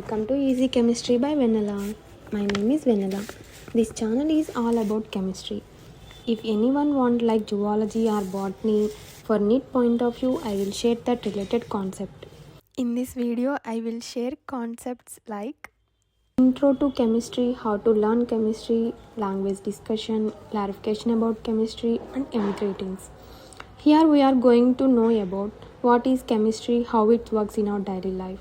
welcome to Easy Chemistry by Vanilla. My name is Vanilla. This channel is all about chemistry. If anyone want like zoology or botany, for neat point of view, I will share that related concept. In this video, I will share concepts like intro to chemistry, how to learn chemistry, language discussion, clarification about chemistry, and end greetings. Here we are going to know about what is chemistry, how it works in our daily life.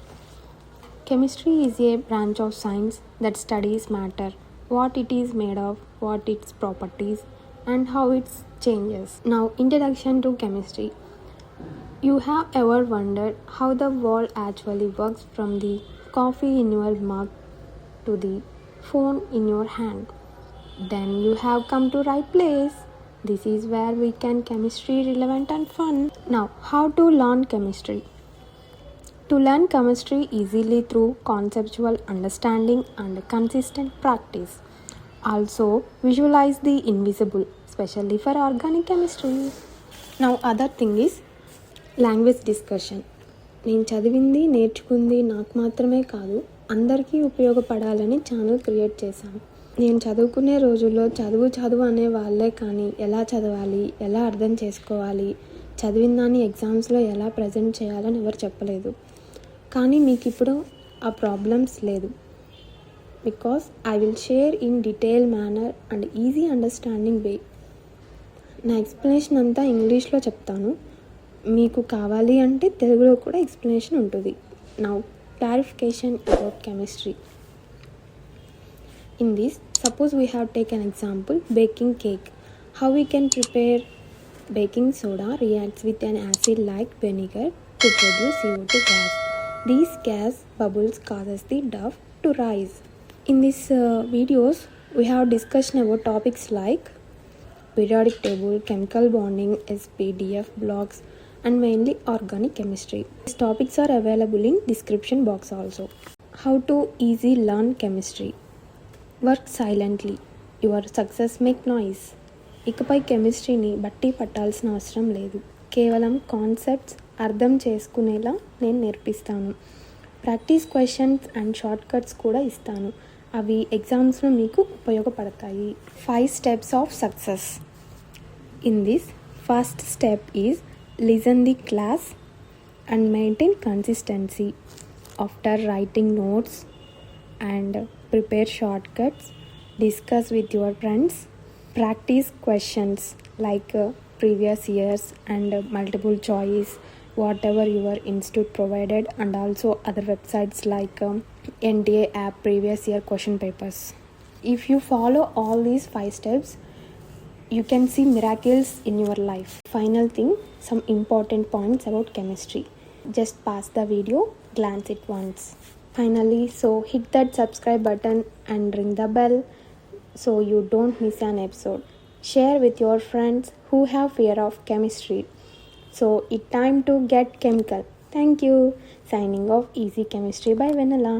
Chemistry is a branch of science that studies matter, what it is made of, what its properties, and how it changes. Now, introduction to chemistry. You have ever wondered how the world actually works from the coffee in your mug to the phone in your hand? Then you have come to right place. This is where we can chemistry relevant and fun. Now, how to learn chemistry? To learn chemistry easily through conceptual understanding and consistent practice. Also, visualize the invisible, especially for organic chemistry. Now, other thing is language discussion. నేను చదివింది నేర్చుకుంది నాకు మాత్రమే కాదు, అందరికీ ఉపయోగపడాలని channel create చేశాను. నేను చదువుకునే రోజుల్లో చదువు అనే వాళ్ళే కానీ ఎలా చదవాలి, ఎలా అర్థం చేసుకోవాలి, చదివిన దాన్ని ఎగ్జామ్స్లో ఎలా ప్రజెంట్ చేయాలని ఎవరు చెప్పలేదు. కానీ మీకు ఇప్పుడు ఆ ప్రాబ్లమ్స్ లేదు. Because I will share in detail manner and easy understanding way. నా ఎక్స్ప్లెనేషన్ అంతా ఇంగ్లీష్లో చెప్తాను, మీకు కావాలి అంటే తెలుగులో కూడా ఎక్స్ప్లెనేషన్ ఉంటుంది. Now clarification about chemistry. In this, suppose we have taken example baking cake. How we can prepare baking soda reacts with an acid like vinegar to produce CO2 gas. These gas bubbles causes the dough to rise. In these videos, we have discussion about topics like periodic table, chemical bonding, SPDF blocks, and mainly organic chemistry. These topics are available in description box also. How to easy learn chemistry. Work silently, your success make noise. ఇకపై కెమిస్ట్రీని బట్టి పట్టాల్సిన అవసరం లేదు. కేవలం concepts అర్థం చేసుకునేలా నేను నేర్పిస్తాను. Practice questions and short cuts కూడా ఇస్తాను. అవి ఎగ్జామ్స్లో మీకు ఉపయోగపడతాయి. 5 steps of success. In this first step is listen the class and maintain consistency. After writing notes and prepare shortcuts, discuss with your friends, practice questions like previous years and multiple choice, whatever your institute provided, and also other websites like NTA app previous year question papers. If you follow all these 5 steps, you can see miracles in your life. Final thing, some important points about chemistry. Just pause the video, glance it once. Finally, so hit that subscribe button and ring the bell so you don't miss an episode. Share with your friends who have fear of chemistry. So it's time to get chemical. Thank you. Signing off, Easy Chemistry by Vanilla.